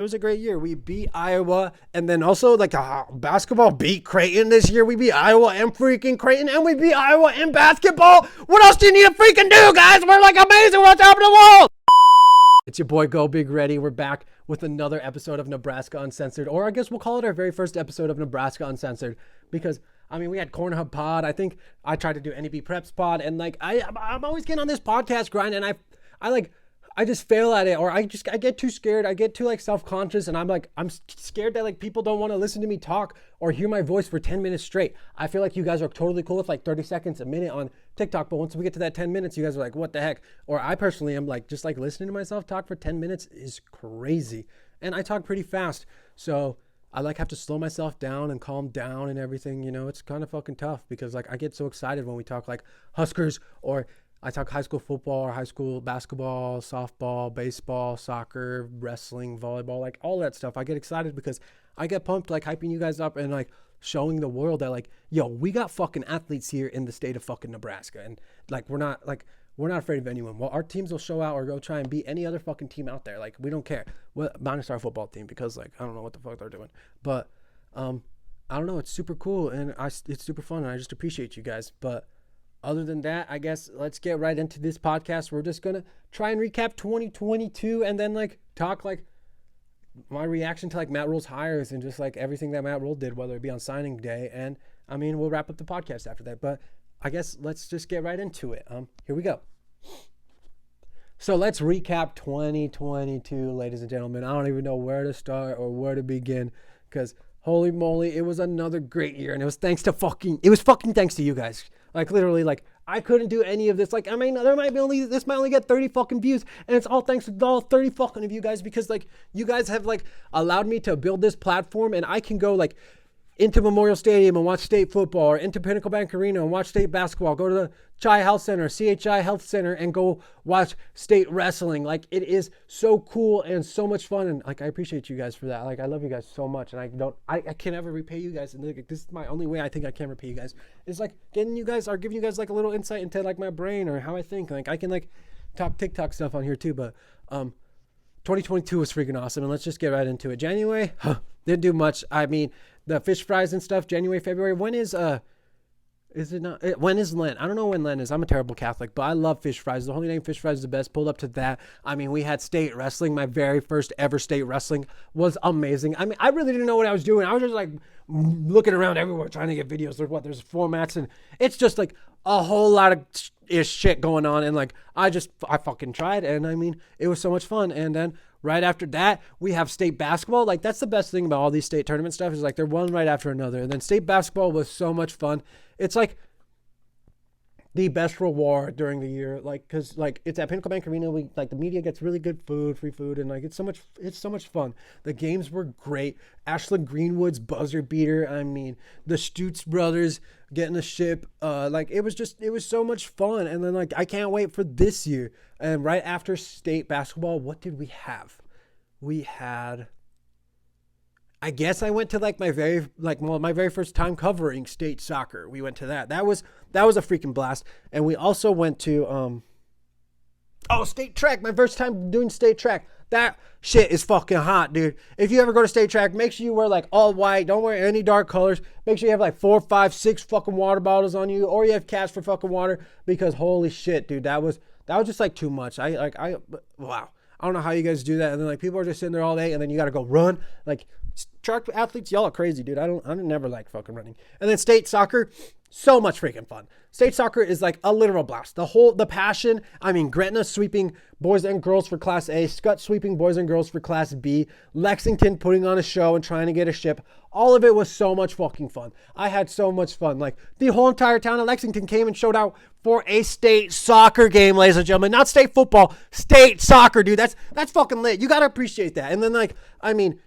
It was a great year. We beat Iowa, and then also like basketball beat Creighton this year. We beat Iowa and freaking Creighton, and we beat Iowa in basketball. What else do you need to freaking do, guys? We're like amazing. We're on top of the world. It's your boy Go Big Ready. We're back with another episode of Nebraska Uncensored, or I guess we'll call it our very first episode of Nebraska Uncensored, because I mean we had Corn Hub Pod. I think I tried to do NEB Preps Pod, and like I'm always getting on this podcast grind, and I just fail at it, or I get too scared. I get too like self-conscious, and I'm scared that like people don't want to listen to me talk or hear my voice for 10 minutes straight. I feel like you guys are totally cool with like 30 seconds, a minute on TikTok, but once we get to that 10 minutes, you guys are like, what the heck? Or I personally am like, just like listening to myself talk for 10 minutes is crazy. And I talk pretty fast, so I like have to slow myself down and calm down and everything. You know, it's kind of fucking tough because like I get so excited when we talk like Huskers, or I talk high school football or high school basketball, softball, baseball, soccer, wrestling, volleyball, like all that stuff. I get excited because I get pumped, like hyping you guys up and like showing the world that like, yo, we got fucking athletes here in the state of fucking Nebraska. And like, we're not afraid of anyone. Well, our teams will show out or go try and beat any other fucking team out there. Like, we don't care. Well, minus our football team, because like, I don't know what the fuck they're doing. But I don't know. It's super cool and it's super fun. And I just appreciate you guys. But other than that, I guess let's get right into this podcast. We're just going to try and recap 2022 and then like talk like my reaction to like Matt Rhule's hires and just like everything that Matt Rhule did, whether it be on signing day. And I mean, we'll wrap up the podcast after that, but I guess let's just get right into it. Here we go. So let's recap 2022, ladies and gentlemen. I don't even know where to start or where to begin, because holy moly, it was another great year. And it was thanks to thanks to you guys. Like literally, like I couldn't do any of this. Like, I mean, this might only get 30 fucking views, and it's all thanks to all 30 fucking of you guys, because like you guys have like allowed me to build this platform, and I can go like into Memorial Stadium and watch state football, or into Pinnacle Bank Arena and watch state basketball, go to the CHI Health Center, CHI Health Center, and go watch state wrestling. Like, it is so cool and so much fun, and like I appreciate you guys for that. Like, I love you guys so much, and I can never repay you guys, and like, this is my only way I think I can repay you guys, is like giving you guys like a little insight into like my brain or how I think. Like, I can like talk TikTok stuff on here too, but 2022 was freaking awesome, and let's just get right into it. January, didn't do much. I mean, the fish fries and stuff, January, February. When is when is Lent? I don't know when Lent is. I'm a terrible Catholic, but I love fish fries. The Holy Name fish fries is the best. Pulled up to that. I mean, we had state wrestling. My very first ever state wrestling was amazing. I mean, I really didn't know what I was doing. I was just like looking around everywhere trying to get videos. There's formats, and it's just like a whole lot of shit going on. And like, I fucking tried, and I mean, it was so much fun. And then right after that, we have state basketball. Like, that's the best thing about all these state tournament stuff, is like they're one right after another. And then state basketball was so much fun. It's like the best reward during the year, like, because like it's at Pinnacle Bank Arena. We like the media gets really good food, free food, and like it's so much fun. The games were great. Ashland Greenwood's buzzer beater. I mean, the Stutz brothers getting the ship. Like it was so much fun. And then like I can't wait for this year. And right after state basketball, what did we have? We had, I guess I went to like my very first time covering state soccer. We went to that. That was a freaking blast. And we also went to state track. My first time doing state track. That shit is fucking hot, dude. If you ever go to state track, make sure you wear like all white. Don't wear any dark colors. Make sure you have like 4, 5, 6 fucking water bottles on you, or you have cash for fucking water, because holy shit, dude, that was just like too much. Wow. I don't know how you guys do that. And then like people are just sitting there all day, and then you got to go run. Like, track athletes, y'all are crazy, dude. I never like fucking running. And then state soccer, so much freaking fun. State soccer is like a literal blast. The passion. I mean, Gretna sweeping boys and girls for Class A, Scott sweeping boys and girls for Class B, Lexington putting on a show and trying to get a ship. All of it was so much fucking fun. I had so much fun. Like, the whole entire town of Lexington came and showed out for a state soccer game, ladies and gentlemen. Not state football, state soccer, dude. That's fucking lit. You got to appreciate that. And then like, I mean,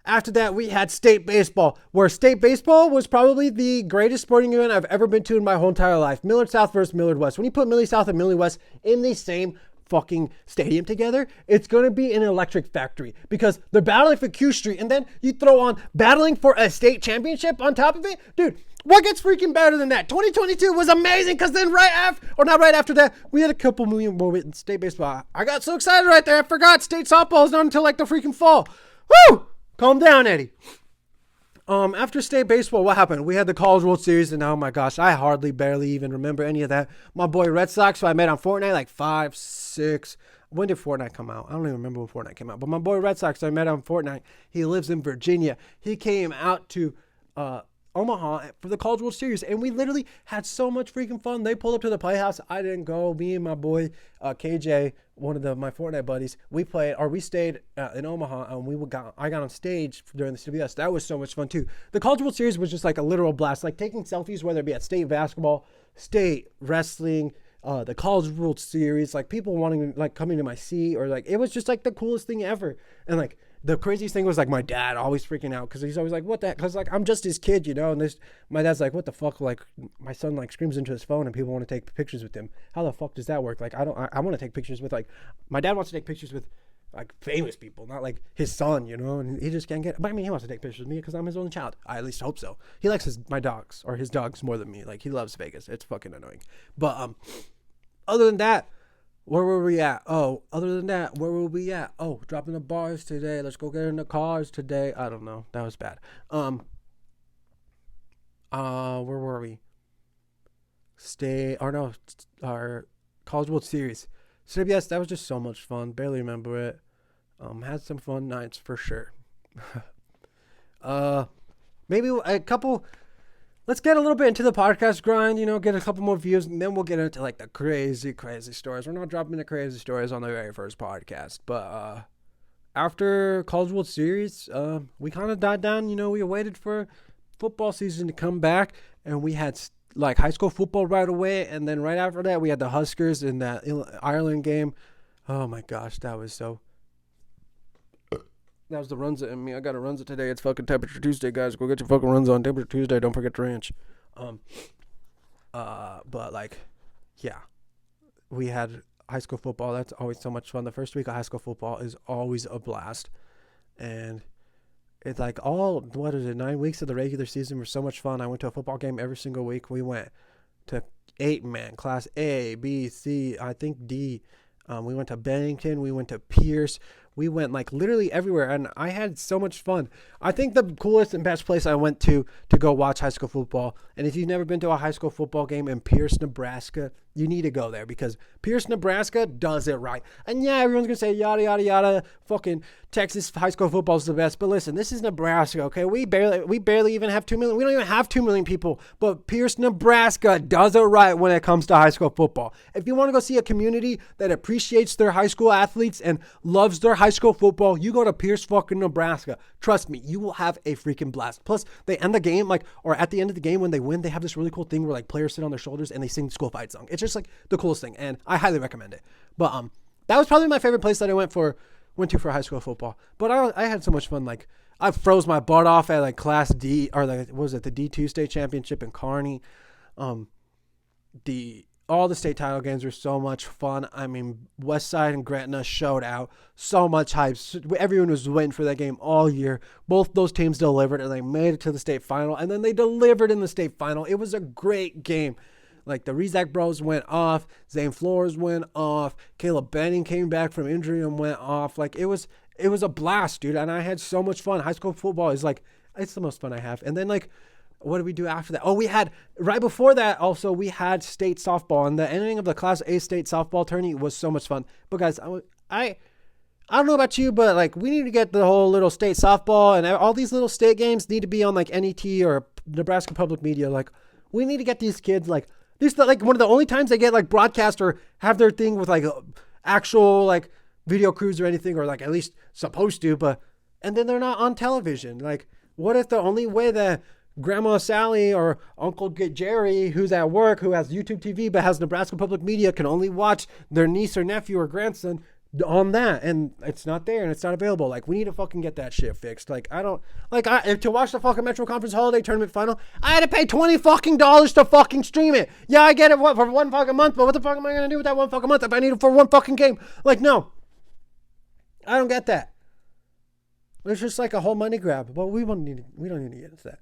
after that, we had state baseball, where state baseball was probably the greatest sporting event I've ever been to in my whole entire life. Millard South versus Millard West. When you put Millie South and Millie West in the same fucking stadium together, it's going to be an electric factory, because they're battling for Q Street, and then you throw on battling for a state championship on top of it. Dude, what gets freaking better than that? 2022 was amazing, because then not right after that, we had a couple million more in state baseball. I got so excited right there, I forgot state softball is not until like the freaking fall. Woo! Calm down, Eddie. After state baseball, what happened? We had the College World Series, and oh my gosh, I barely even remember any of that. My boy Red Sox, who I met on Fortnite, like 5, 6. When did Fortnite come out? I don't even remember when Fortnite came out. But my boy Red Sox, I met on Fortnite. He lives in Virginia. He came out to Omaha for the College World Series, and we literally had so much freaking fun. They pulled up to the playhouse. I didn't go. Me and my boy KJ, one of my Fortnite buddies, we stayed in Omaha, and I got on stage during the CBS. That was so much fun too. The College World Series was just like a literal blast, like taking selfies, whether it be at state basketball, state wrestling, the College World Series, like people wanting like coming to my seat, or like it was just like the coolest thing ever. And like the craziest thing was like my dad always freaking out because he's always like, what the heck? Because like I'm just his kid, you know. And my dad's like, what the fuck? Like my son like screams into his phone and people want to take pictures with him. How the fuck does that work? Like I want to take pictures with like my dad wants to take pictures with like famous people, not like his son, you know. And he just can't get. But I mean, he wants to take pictures with me because I'm his only child. I at least hope so. He likes his dogs more than me. Like he loves Vegas. It's fucking annoying. But other than that. Where were we at? Oh, other than that, where were we at? Oh, dropping the bars today. Let's go get in the cars today. I don't know. That was bad. Where were we? Our College World Series. So yes, that was just so much fun. Barely remember it. Had some fun nights for sure. Maybe a couple. Let's get a little bit into the podcast grind, you know, get a couple more views, and then we'll get into like the crazy, crazy stories. We're not dropping the crazy stories on the very first podcast, but after College World Series, we kind of died down. You know, we waited for football season to come back, and we had like high school football right away, and then right after that, we had the Huskers in that Ireland game. Oh my gosh, that was the Runza in me. I got a Runza today. It's fucking Temperature Tuesday, guys. Go get your fucking Runza on Temperature Tuesday. Don't forget to ranch. But like, yeah, we had high school football. That's always so much fun. The first week of high school football is always a blast, and it's like 9 weeks of the regular season were so much fun. I went to a football game every single week. We went to 8-man class A, B, C, I think D. We went to Bennington. We went to Pierce. We went like literally everywhere, and I had so much fun. I think the coolest and best place I went to go watch high school football, and if you've never been to a high school football game in Pierce, Nebraska, you need to go there because Pierce, Nebraska does it right. And yeah, everyone's going to say yada, yada, yada, fucking Texas high school football is the best. But listen, this is Nebraska, okay? We barely even have 2 million. We don't even have 2 million people, but Pierce, Nebraska does it right when it comes to high school football. If you want to go see a community that appreciates their high school athletes and loves their high school football, you go to Pierce, fucking Nebraska. Trust me, you will have a freaking blast. Plus, they end the game, or at the end of the game when they win, they have this really cool thing where like players sit on their shoulders and they sing the school fight song. It's just like the coolest thing, and I highly recommend it. But that was probably my favorite place that I went to for high school football. But I had so much fun. Like I froze my butt off at like Class D, or like what was it, the D2 state championship in Kearney. All the state title games were so much fun. I mean, Westside and Gretna showed out. So much hype. Everyone was waiting for that game all year. Both those teams delivered, and they made it to the state final. And then they delivered in the state final. It was a great game. Like, the Rezak bros went off. Zane Flores went off. Caleb Benning came back from injury and went off. Like, it was a blast, dude. And I had so much fun. High school football is, like, it's the most fun I have. And then, like, what did we do after that? Oh, we had, right before that, also, we had state softball. And the ending of the Class A state softball tourney was so much fun. But, guys, I don't know about you, but, like, we need to get the whole little state softball. And all these little state games need to be on, like, NET or Nebraska Public Media. Like, we need to get these kids, like, this is like one of the only times they get like broadcast or have their thing with like actual like video crews or anything, or like at least supposed to, and then they're not on television. Like, what if the only way that Grandma Sally or Uncle Jerry, who's at work, who has YouTube TV but has Nebraska Public Media, can only watch their niece or nephew or grandson on that, and it's not there and it's not available? Like, we need to fucking get that shit fixed. Like, to watch the fucking Metro Conference Holiday Tournament final, I had to pay $20 fucking to fucking stream it. Yeah, I get it for one fucking month, but what the fuck am I gonna do with that one fucking month if I need it for one fucking game? Like, no, I don't get that. It's just like a whole money grab. But we don't need to get into that.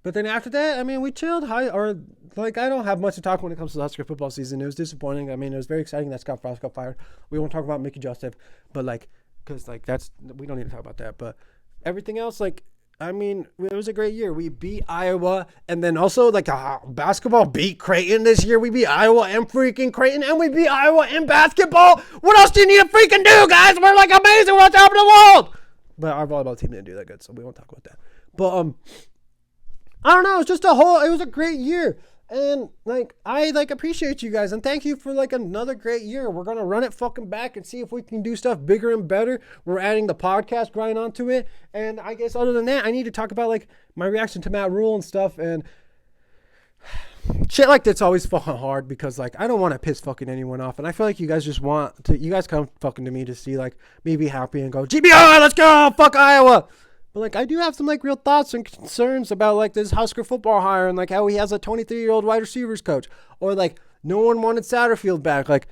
But then after that, I mean, we chilled. I don't have much to talk when it comes to the Husker football season. It was disappointing. I mean, it was very exciting that Scott Frost got fired. We won't talk about Mickey Joseph, but like, because like we don't need to talk about that. But everything else, like, I mean, it was a great year. We beat Iowa, and then also like basketball beat Creighton this year. We beat Iowa and freaking Creighton, and we beat Iowa in basketball. What else do you need to freaking do, guys? We're like amazing. We're on top of the world. But our volleyball team didn't do that good, so we won't talk about that. But I don't know. It's just it was a great year. And like I appreciate you guys and thank you for like another great year. We're gonna run it fucking back and see if we can do stuff bigger and better. We're adding the podcast grind onto it, and I guess other than that, I need to talk about like my reaction to Matt Rhule and stuff and shit like that's always fucking hard because like I don't want to piss fucking anyone off, and I feel like you guys just want to. You guys come fucking to me to see like me be happy and go GBR, let's go, fuck Iowa. But like I do have some like real thoughts and concerns about like this Husker football hire and like how he has a 23-year-old wide receivers coach, or like no one wanted Satterfield back. Like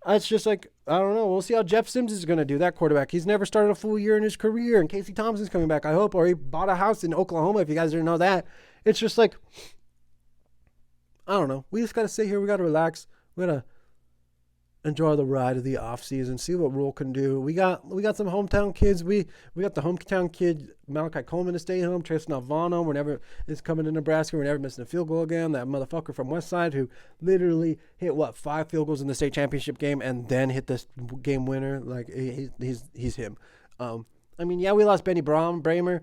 it's just like I don't know. We'll see how Jeff Sims is gonna do, that quarterback. He's never started a full year in his career, and Casey Thompson's coming back, I hope, or he bought a house in Oklahoma. If you guys didn't know that, it's just like I don't know. We just gotta sit here. We gotta relax. We gotta enjoy the ride of the off season, see what Rhule can do. We got some hometown kids. We got the hometown kid Malachi Coleman to stay home. Tristan Alvano, whenever is coming to Nebraska, we're never missing a field goal again. That motherfucker from Westside who literally hit 5 field goals in the state championship game and then hit this game winner. Like he's him. I mean, yeah, we lost Benny Bramer,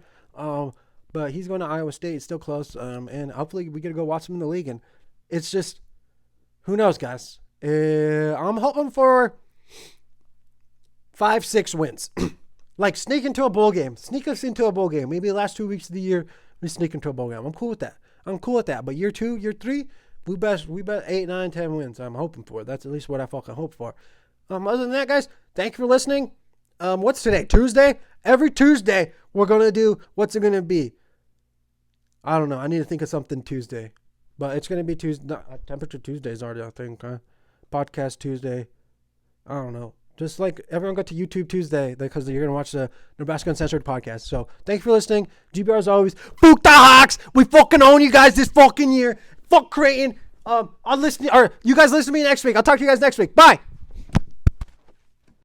but he's going to Iowa State. It's still close, and hopefully we get to go watch him in the league. And it's just who knows, guys. I'm hoping for 5-6 wins. Like sneak into a bowl game. Sneak us into a bowl game. Maybe the last 2 weeks of the year we sneak into a bowl game. I'm cool with that. But year 2, year 3, we bet 8, 9, 10 wins. I'm hoping for. That's at least what I fucking hope for. Other than that, guys, thank you for listening. What's today? Tuesday? Every Tuesday we're gonna do what's it gonna be? I don't know. I need to think of something Tuesday. But it's gonna be Tuesday. No, Temperature Tuesdays already, I think, huh? Podcast Tuesday. I don't know. Just like everyone got to YouTube Tuesday because you're going to watch the Nebraska Uncensored podcast. So thank you for listening. GBR as always. Fuck the Hawks. We fucking own you guys this fucking year. Fuck Creighton. I'll listen. Or you guys listen to me next week. I'll talk to you guys next week. Bye.